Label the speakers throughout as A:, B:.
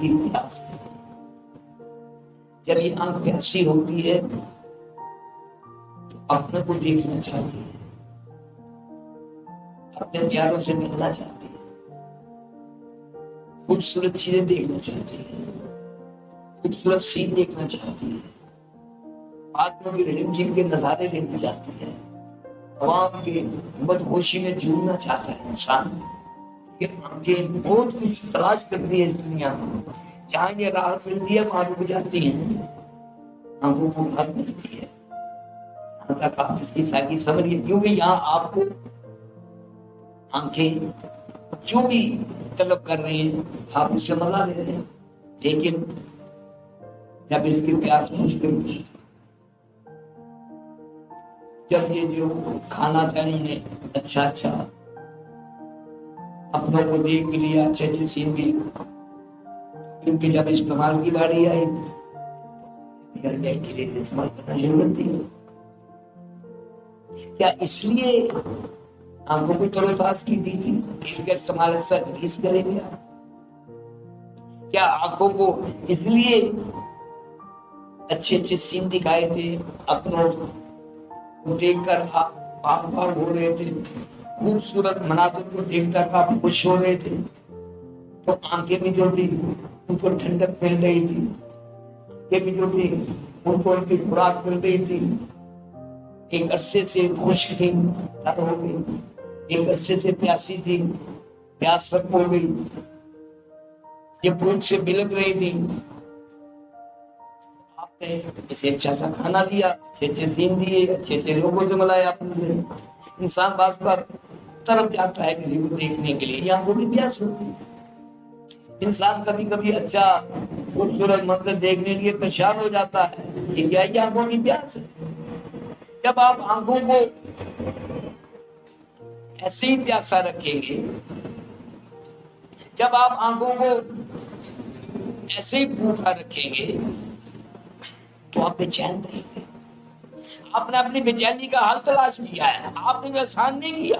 A: की प्यास है। जब ये आंख प्यासी होती है तो अपने को देखना चाहती है, अपने प्यारों से मिलना चाहती है, खूबसूरत चीजें देखना चाहती है, खूबसूरत सीन देखना चाहती है, आत्मा की रिमझिम के नजारे लेना चाहती है, हवा के मदहोशी में झूमना चाहता है इंसान। ये आंखें बहुत कुछ तलाश करती है इस दुनिया में, जहां ये राहत मिलती है वहां रुक जाती है, आंखों को राहत मिलती है। यहाँ तक आप इसकी साकी समझिए, क्योंकि यहाँ आपको आंखें जो भी तलब कर रही हैं आप उससे मजा ले रहे हैं, लेकिन जब इसकी प्यास बुझ गई, जब ये जो खाना था इन्होंने अच्छा अच्छा अपनों को देख भी लिया, अच्छे अच्छे सीन भी, क्योंकि जब इस्तेमाल की बारी आई धीरे धीरे इस्तेमाल करना शुरू कर दिया। क्या इसलिए आंखों को तरोताज की दी थी, इसका इस्तेमाल ऐसा इस करेंगे आप? क्या आंखों को इसलिए अच्छे अच्छे सीन दिखाए थे, अपनों को देखकर आप बाग बाग हो रहे थे, खूबसूरत मनाजिर को देखकर आप खुश हो रहे थे, तो आंखें भी जो थी उनको ठंडक मिल रही थी, आंखें भी जो थी उनको उनकी खुराक मिल रही थी। एक अरसे से खुश थी, तर हो गई, एक अरसे से प्यासी थी, प्यास खत्म हो गई, ये भूख से बिलक रही थी, आपने इसे अच्छा सा खाना दिया, अच्छे अच्छे सीन दिए, अच्छे अच्छे लोगों से मिलाया आपने। इंसान बात बात तरफ जाता है किसी को देखने के लिए, या आंखों की प्यास होती है। इंसान कभी कभी अच्छा खूबसूरत मंजर देखने के लिए परेशान हो जाता है, ये क्या है? आंखों की प्यास है। जब आप आंखों को ऐसे ही प्यासा रखेंगे, जब आप आंखों को ऐसे ही भूखा रखेंगे तो आप बेचैन रहेंगे। आपने अपनी बेचैनी का हल तलाश किया है, आपने कोई आसान नहीं किया।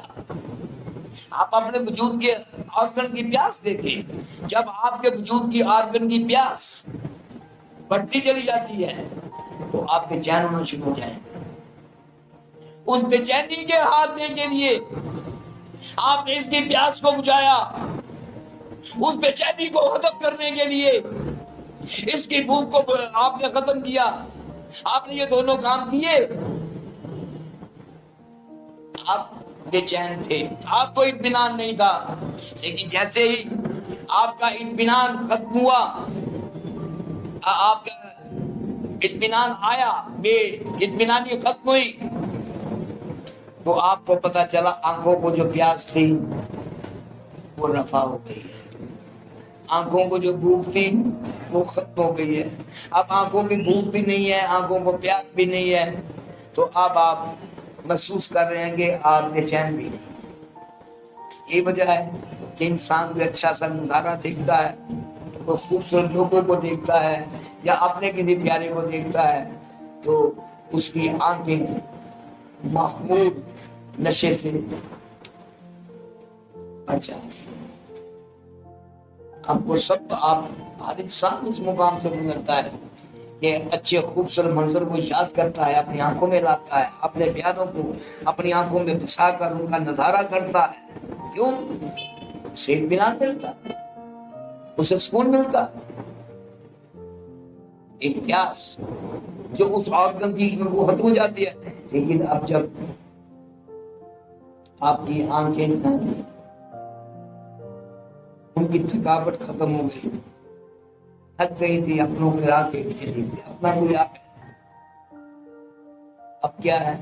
A: आप अपने वजूद के आर्गन की प्यास देखें, जब आपके वजूद की आर्गन की प्यास बढ़ती चली जाती है तो आप बेचैन होना शुरू हो जाएंगे। उस बेचैनी के हाथ देने के लिए आपने इसकी प्यास को बुझाया, उस बेचैनी को खत्म करने के लिए इसकी भूख को आपने खत्म किया। आपने ये दोनों काम किए। आप बेचैन थे, आपको इत्मीनान नहीं था, लेकिन जैसे ही आपका इत्मीनान खत्म हुआ, आपका इत्मीनान आया, इत्मीनानी खत्म हुई, तो आपको पता चला आंखों को जो प्यास थी वो रफा हो गई है, आंखों को जो भूख थी वो खत्म हो गई है। अब आंखों की भूख भी नहीं है, आंखों को प्यास भी नहीं है, तो अब आप महसूस कर रहे हैं कि आप बेचैन भी नहीं। ये वजह है कि इंसान भी अच्छा सा नजारा देखता है, वो खूबसूरत लोगों को देखता है या अपने किसी प्यारे को देखता है, तो उसकी आंखें महमूद नशे से भर जाती है। आपको सब, आप हर इंसान इस मुकाम से गुजरता है कि अच्छे खूबसूरत मंजर को याद करता है, अपनी आंखों में लाता है, अपने प्यारों को अपनी आंखों में बसा कर उनका नजारा करता है। क्यों? उसे इत्मीनान मिलता है, उसे सुकून मिलता है। एक प्यास जो उस ऑर्गन की वो खत्म हो जाती है। लेकिन अब जब आपकी आंखें उनकी थकावट खत्म हो गई, थक गई थी, अपनों के राह देखती थी, अपना कोई आ गया, अब क्या है?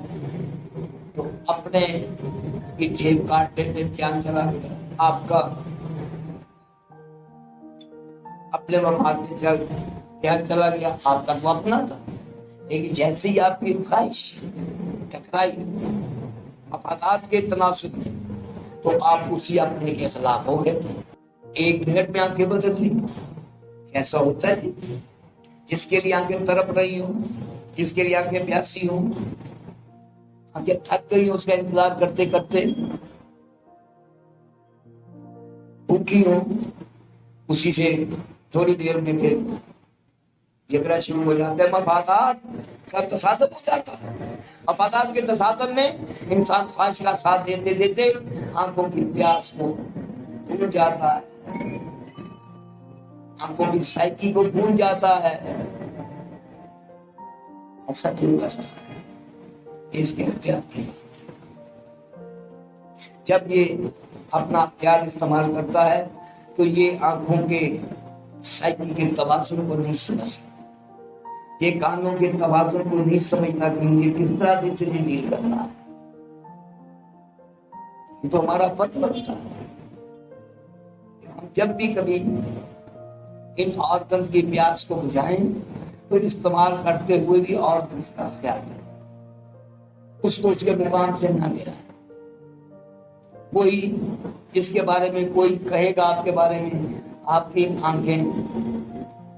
A: तो अपने की जेब काटने में ध्यान चला गया आपका, अपने मफाद में ध्यान चला गया आपका, तो अपना था। लेकिन जैसे ही आपकी ख्वाहिश टकराई मफादात के तनासुब में, तो आप उसी अपने के खिलाफ हो गए। एक मिनट में आंखें बदल ली। कैसा होता है जी? जिसके लिए आंखें तड़प रही हो, जिसके लिए आंखें प्यासी हो, आंखें थक गई हो उसका इंतजार करते करते, भूखी हो, उसी से थोड़ी देर में फिर झगड़ा शुरू हो जाता है, मफादात का तसादम हो जाता है। मफादात के तसादम में इंसान ख्वाहिश का साथ देते देते आंखों की प्यास को भूल जाता है, आंखों की साइकी को भूल जाता है। ऐसा क्यों करता है? इसके अख्तियार की बात। जब ये अपना अख्तियार इस्तेमाल करता है तो ये आंखों के साइकी के तवाज़ुन को नहीं समझता, ये कानों के तवाज़ुन को नहीं समझता कि मुझे किस तरह से इसे डील करना है। तो हमारा फर्ज लगता है हम जब भी कभी इन ऑर्गन्स की प्यास को बुझाएं तो इस्तेमाल करते हुए भी ऑर्गन्स का ख्याल रखें, उसको उसके मुकाम से ना गिराएं। कोई इसके बारे में कोई कहेगा आपके बारे में, आपकी आंखें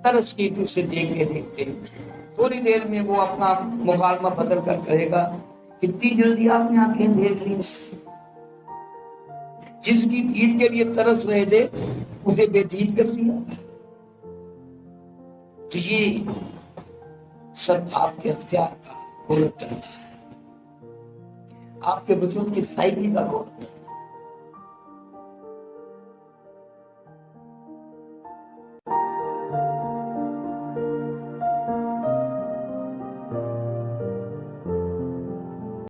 A: तरस की उसे देखते देखते थोड़ी देर में वो अपना मुकालमा बदल कर कहेगा, इतनी जल्दी आपने आंखें देख ली उससे। जिसकी दीद के लिए तरस रहे थे उसे बेदीद कर दिया। तो ये सब आपके अख्तियार का गौरव करता है, आपके वजूद की साइकी का गौरव।